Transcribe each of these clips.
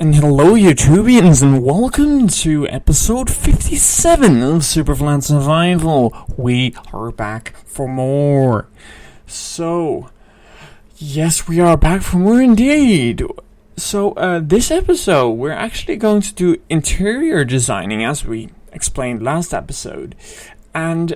And hello YouTubians, and welcome to episode 57 of Superflat Survival. We are back for more. So, yes, we are back for more indeed. So, this episode, we're actually going to do interior designing, as we explained last episode. And,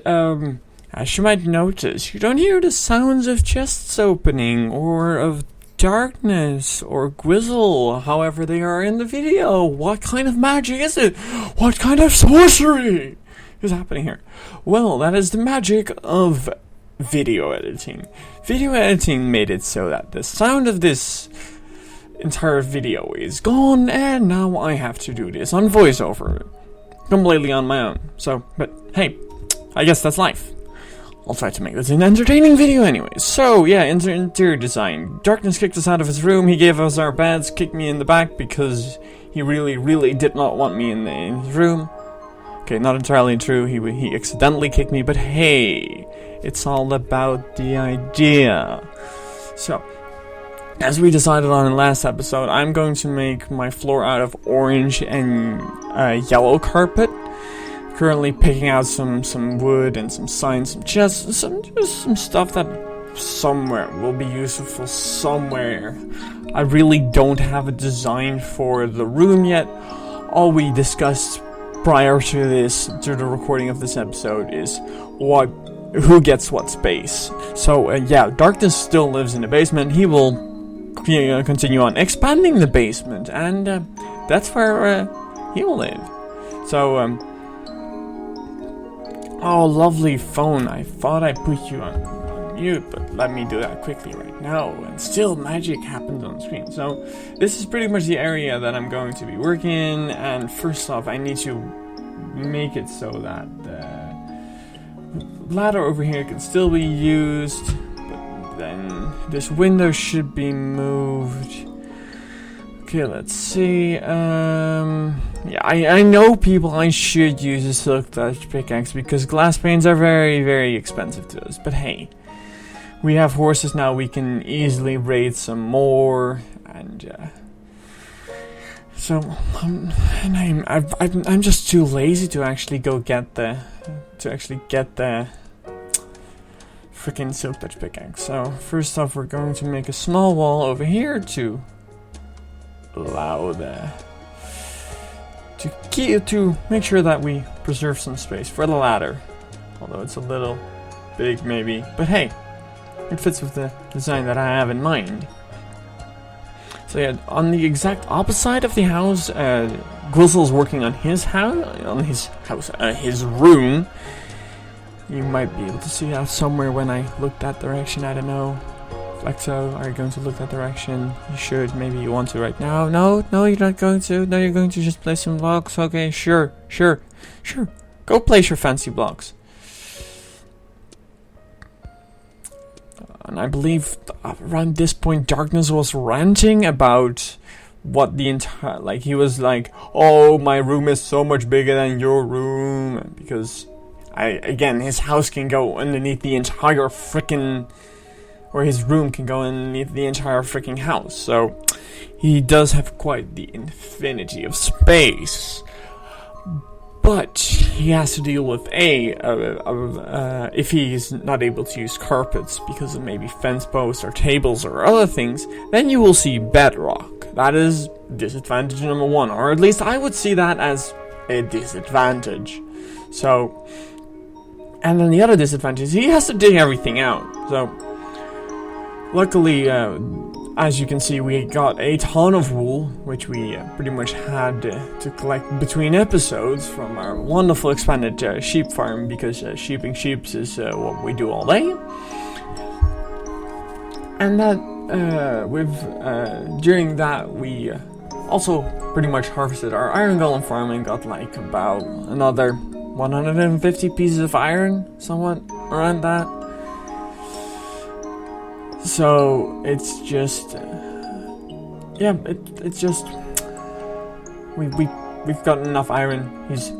as you might notice, you don't hear the sounds of chests opening, or of darkness or grizzle, however they are in the video. What kind of magic is it? What kind of sorcery is happening here? Well, that is the magic of video editing. Video editing made it so that the sound of this entire video is gone, and now I have to do this on voiceover completely on my own. So, but hey, I guess that's life. I'll try to make this an entertaining video anyway. So, yeah, interior design. Darkness kicked us out of his room, he gave us our beds, kicked me in the back because he really did not want me in his room. Okay, not entirely true, he accidentally kicked me, but hey, it's all about the idea. So, as we decided on in the last episode, I'm going to make my floor out of orange and yellow carpet. Currently picking out some wood and some signs, some chests, just some stuff that somewhere will be useful somewhere. I really don't have a design for the room yet. All we discussed prior to the recording of this episode is who gets what space. So yeah, Darkness still lives in the basement. He will continue on expanding the basement, and that's where he will live. So oh, lovely phone. I thought I put you on mute, but let me do that quickly right now. And still magic happens on screen. So, this is pretty much the area that I'm going to be working in. And first off, I need to make it so that the ladder over here can still be used. But then this window should be moved. Okay, let's see. Yeah, I know people I should use a silk touch pickaxe because glass panes are very expensive to us. But hey, we have horses now. We can easily raid some more, and so I'm just too lazy to actually go get the freaking silk touch pickaxe. So first off, we're going to make a small wall over here to allow to make sure that we preserve some space for the ladder, although it's a little big maybe, but hey, it fits with the design that I have in mind. So yeah, on the exact opposite of the house, Grizzle's working on his room. You might be able to see that somewhere when I look that direction. I don't know. Flexo, are you going to look that direction? You should. Maybe you want to right now. No, you're not going to. No, you're going to just place some blocks. Okay, sure. Go place your fancy blocks. And I believe around this point, Darkness was ranting about what the entire... he was like, oh, my room is so much bigger than your room. Because, again, his house can go underneath the entire frickin'... or his room can go underneath the entire freaking house. So he does have quite the infinity of space. But he has to deal with if he's not able to use carpets because of maybe fence posts or tables or other things, then you will see bedrock. That is disadvantage number one, or at least I would see that as a disadvantage. So, and then the other disadvantage is he has to dig everything out. So, luckily, as you can see, we got a ton of wool, which we pretty much had to collect between episodes from our wonderful expanded sheep farm, because sheeping sheep is what we do all day. And that, during that, we also pretty much harvested our iron golem farm and got like about another 150 pieces of iron, somewhat around that. So it's just, yeah, it's just we've got enough iron. He's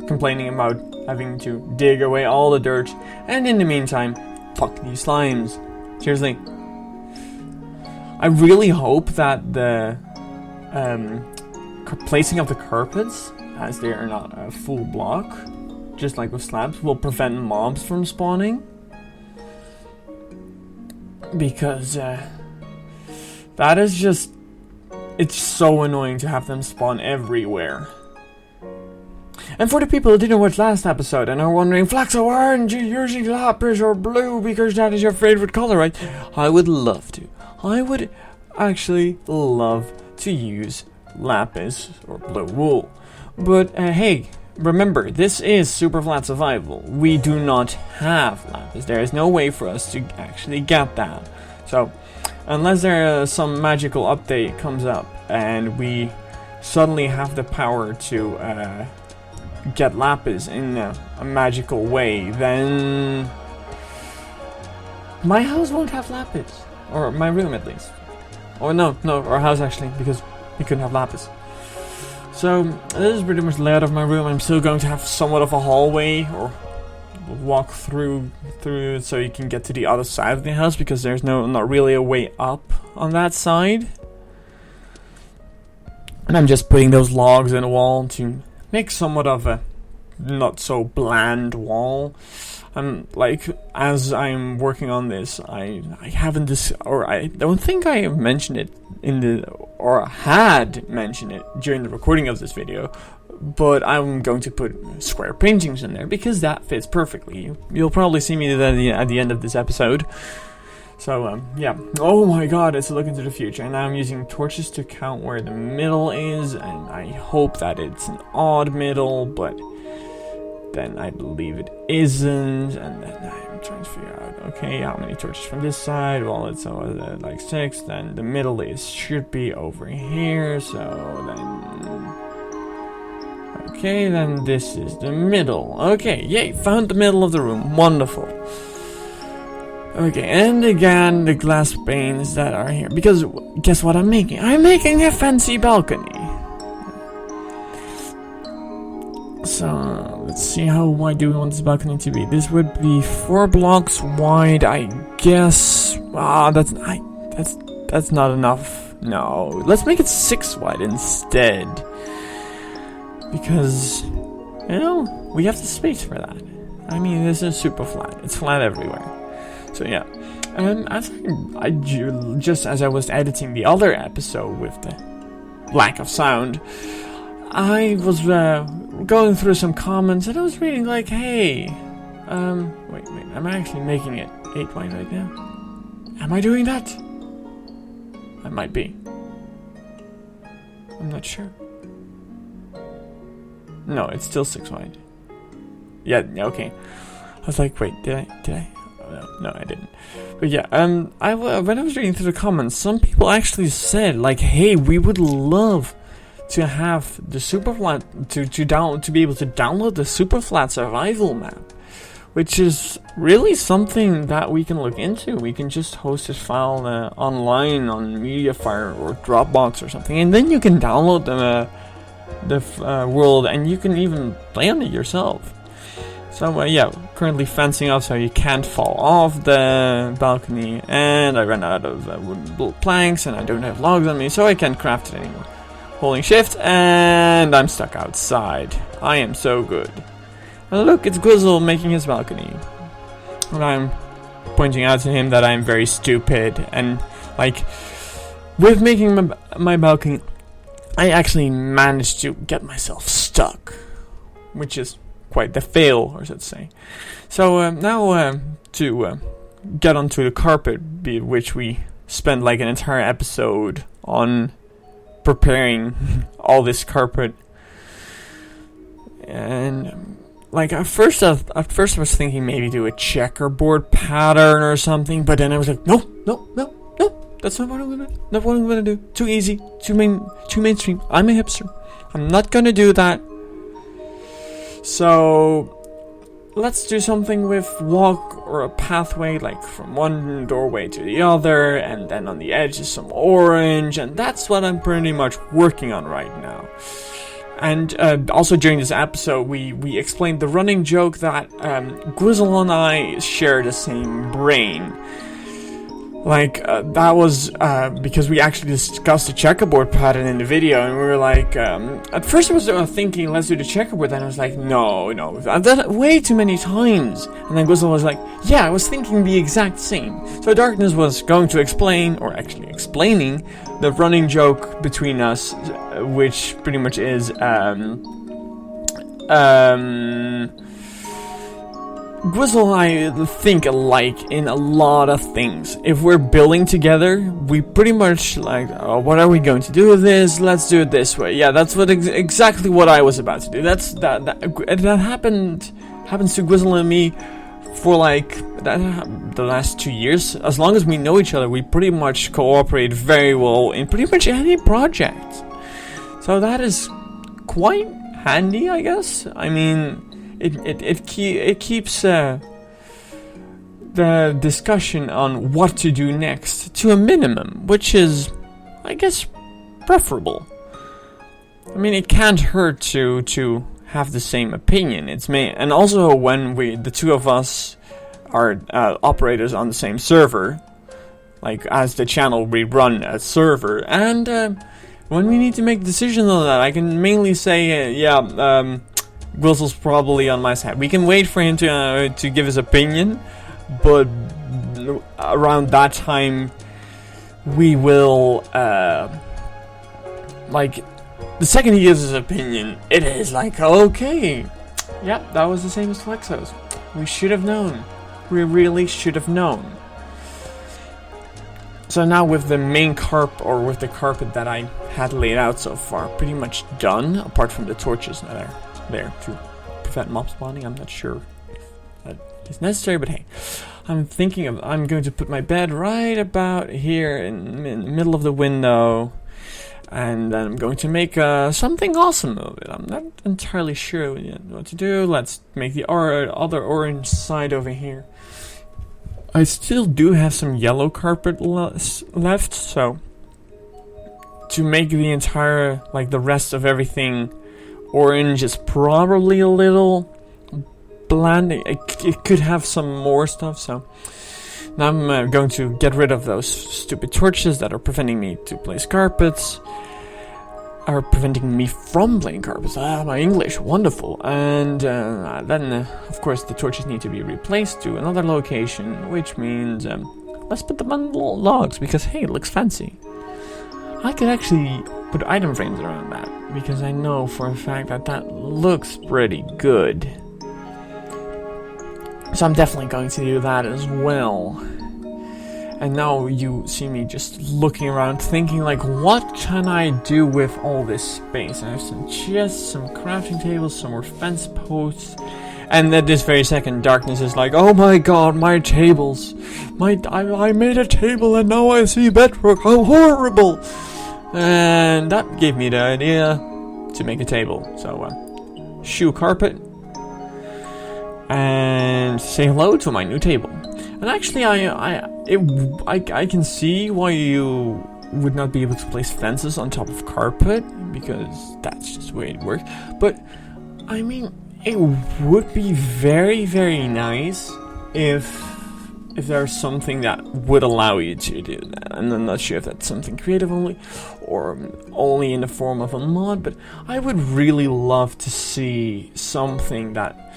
complaining about having to dig away all the dirt, and in the meantime, fuck these slimes. Seriously, I really hope that the placing of the carpets, as they are not a full block, just like with slabs, will prevent mobs from spawning. Because that is just... it's so annoying to have them spawn everywhere. And for the people who didn't watch last episode and are wondering, Flaxo, why aren't you using lapis or blue because that is your favorite color, right? I would love to. I would actually love to use lapis or blue wool. But hey, remember, this is Super Flat Survival. We do not have lapis. There is no way for us to actually get that. So, unless there is some magical update comes up and we suddenly have the power to get lapis in a magical way, then my house won't have lapis. Or my room, at least. Or no, our house actually, because we couldn't have lapis. So, this is pretty much the layout of my room. I'm still going to have somewhat of a hallway, or walk through it so you can get to the other side of the house, because there's not really a way up on that side. And I'm just putting those logs in the wall to make somewhat of a not so bland wall. Like, as I'm working on this, I haven't I don't think I have mentioned it or had mentioned it during the recording of this video, but I'm going to put square paintings in there because that fits perfectly. You'll probably see me do that at the end of this episode. So, yeah. Oh my god, it's a look into the future. And now I'm using torches to count where the middle is, and I hope that it's an odd middle, but then I believe it isn't, and then I'm trying to figure out, okay, how many torches from this side? Well, it's like 6, then the middle should be over here, so then... okay, then this is the middle. Okay, yay, found the middle of the room, wonderful. Okay, and again, the glass panes that are here. Because, guess what I'm making? I'm making a fancy balcony. So, let's see, how wide do we want this balcony to be? This would be 4 blocks wide, I guess. That's not enough. No, let's make it 6 wide instead. Because, you know, we have the space for that. I mean, this is super flat. It's flat everywhere. So yeah, just as I was editing the other episode with the lack of sound, I was going through some comments and I was reading like, hey, wait, am I actually making it 8 wide right now? Am I doing that? I might be. I'm not sure. No, it's still 6 wide. Yeah, okay. I was like, wait, did I? No, I didn't. But yeah, when I was reading through the comments, some people actually said, like, hey, we would love to have the Superflat to be able to download the Superflat Survival map, which is really something that we can look into. We can just host this file online on Mediafire or Dropbox or something, and then you can download the world, and you can even play on it yourself. So yeah, currently fencing off so you can't fall off the balcony, and I ran out of wooden planks and I don't have logs on me, so I can't craft it anymore. Holding shift, and I'm stuck outside. I am so good. And look, it's Grizzle making his balcony. And I'm pointing out to him that I'm very stupid, and like, with making my balcony, I actually managed to get myself stuck, which is quite the fail, or should say. So now to get onto the carpet, which we spent like an entire episode on preparing all this carpet. And like at first I was thinking maybe do a checkerboard pattern or something, but then I was like, no, that's not what I'm gonna do. Too easy, too mainstream. I'm a hipster. I'm not gonna do that. So let's do something with walk or a pathway, like from one doorway to the other, and then on the edge is some orange, and that's what I'm pretty much working on right now. And also during this episode, we explained the running joke that Grizzle and I share the same brain. that was because we actually discussed the checkerboard pattern in the video, and we were like, at first I was thinking, let's do the checkerboard, then I was like, no, I've done it way too many times. And then Gwizzle was like, yeah, I was thinking the exact same. So Darkness was going to explain, or actually explaining, the running joke between us, which pretty much is, Gwizzle and I think alike in a lot of things. If we're building together, we pretty much like, oh, what are we going to do with this? Let's do it this way. Yeah, that's what exactly what I was about to do. That happens to Gwizzle and me for like the last 2 years. As long as we know each other, we pretty much cooperate very well in pretty much any project. So that is quite handy, I guess. I mean, it keeps the discussion on what to do next to a minimum, which is, I guess, preferable. I mean, it can't hurt to have the same opinion. It's me, and also when the two of us are operators on the same server, like as the channel, we run a server, and when we need to make decisions on that, I can mainly say, Gwizzle's probably on my side. We can wait for him to give his opinion, but around that time, we will, like, the second he gives his opinion, it is like, okay, yeah, that was the same as Flexo's. We should have known. We really should have known. So now with the main with the carpet that I had laid out so far, pretty much done, apart from the torches that are there to prevent mob spawning. I'm not sure if that is necessary, but hey, I'm going to put my bed right about here in the middle of the window, and then I'm going to make something awesome of it. I'm not entirely sure yet what to do. Let's make the other orange side over here. I still do have some yellow carpet left, so to make the entire, like the rest of everything orange is probably a little bland. It could have some more stuff, so now I'm going to get rid of those stupid torches that are preventing me to place carpets. Are preventing me from playing carpets. My English, wonderful. And then, of course, the torches need to be replaced to another location, which means let's put them on little logs, because hey, it looks fancy. I could actually put item frames around that, because I know for a fact that looks pretty good. So I'm definitely going to do that as well. And now you see me just looking around, thinking like, what can I do with all this space? I have some chests, some crafting tables, some more fence posts. And at this very second, Darkness is like, oh my god, my tables. I made a table and now I see bedrock. How horrible! And that gave me the idea to make a table. So, shoe carpet. And say hello to my new table. And actually, I can see why you would not be able to place fences on top of carpet, because that's just the way it works. But, I mean, it would be very, very nice if there's something that would allow you to do that. And I'm not sure if that's something creative only, or only in the form of a mod, but I would really love to see something that,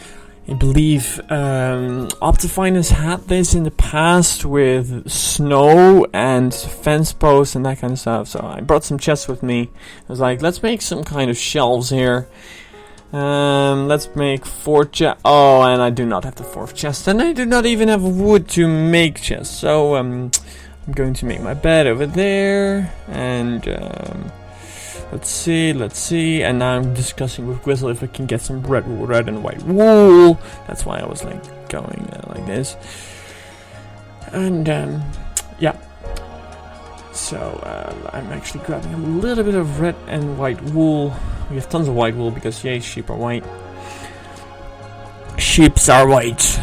I believe Optifine has had this in the past with snow and fence posts and that kind of stuff. So I brought some chests with me. I was like, let's make some kind of shelves here. Let's make 4 chests. Oh, and I do not have the 4th chest, and I do not even have wood to make chests. So I'm going to make my bed over there, and let's see, and now I'm discussing with Gwizzle if I can get some red and white wool. That's why I was like going like this. And yeah. So I'm actually grabbing a little bit of red and white wool. We have tons of white wool because yay, sheep are white. Sheeps are white.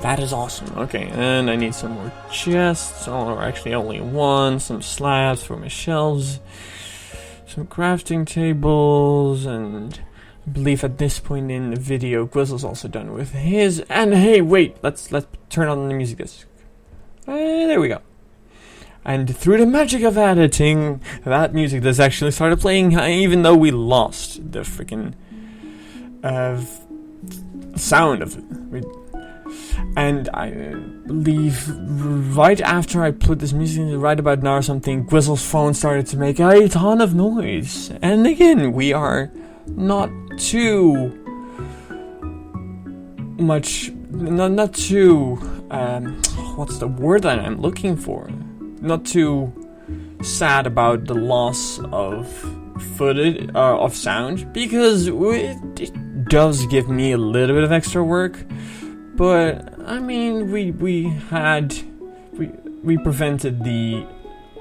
That is awesome. Okay, and I need some more chests, or actually only one. Some slabs for my shelves. Some crafting tables, and I believe at this point in the video, Gwizzle's also done with his. And hey, wait, let's turn on the music disc. There we go. And through the magic of editing, that music that's actually started playing, even though we lost the freaking sound of it. And I believe right after I put this music in, right about now or something, Grizzle's phone started to make a ton of noise. And again, we are not too much, not too, what's the word that I'm looking for? Not too sad about the loss of footage, of sound, because it does give me a little bit of extra work. But I mean, we prevented the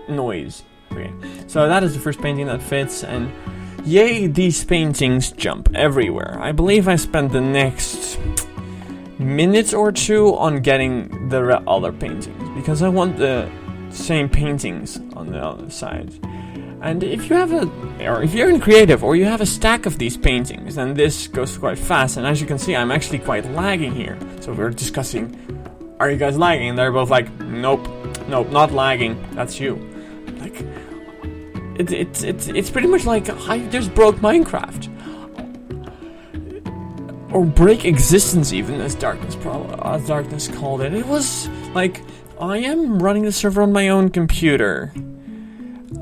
noise. Okay. So that is the first painting that fits, and yay, these paintings jump everywhere. I believe I spent the next minute or two on getting the other paintings, because I want the same paintings on the other side. And if you have if you're in creative, or you have a stack of these paintings, then this goes quite fast. And as you can see, I'm actually quite lagging here. So we're discussing, are you guys lagging? And they're both like, nope, not lagging. That's you. Like, it's pretty much like I just broke Minecraft, or break existence, even as Darkness called it. It was like, I am running the server on my own computer.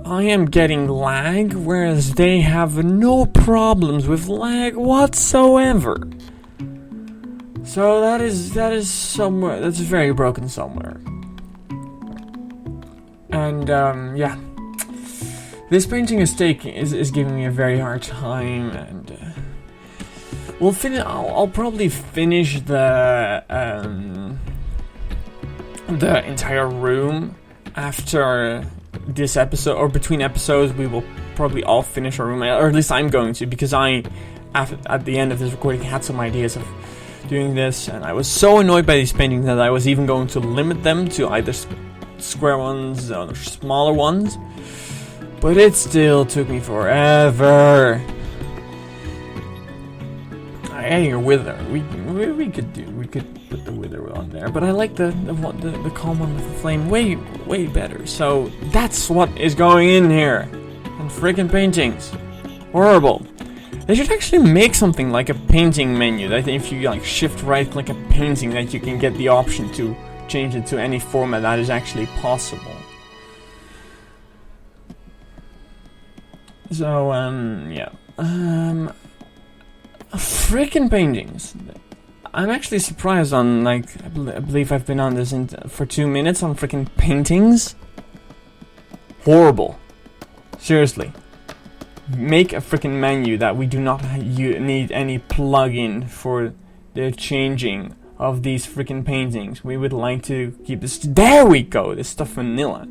I am getting lag, whereas they have no problems with lag whatsoever. So that is somewhere, that's very broken somewhere. And yeah, this painting is giving me a very hard time, and I'll probably finish the entire room after this episode, or between episodes. We will probably all finish our room, or at least I'm going to, because at the end of this recording, had some ideas of doing this, and I was so annoyed by these paintings that I was even going to limit them to either square ones or smaller ones, but it still took me forever. Hey, a wither. We could put the wither on there, but I like the calm one with the flame way better. So that's what is going in here. And freaking paintings, horrible. They should actually make something like a painting menu. That if you like shift right click a painting, that you can get the option to change it to any format that is actually possible. So yeah. Freaking paintings. I'm actually surprised on, like, I believe I've been on this for 2 minutes on freaking paintings. Horrible. Seriously. Make a freaking menu that we do not need any plugin for the changing of these freaking paintings. We would like to keep this. There we go. This stuff vanilla.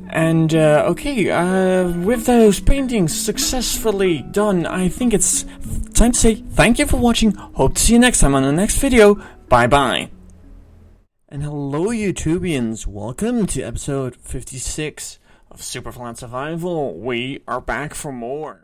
And, okay, with those paintings successfully done, I think it's time to say thank you for watching. Hope to see you next time on the next video. Bye-bye. And hello, YouTubians. Welcome to episode 56 of Superflat Survival. We are back for more.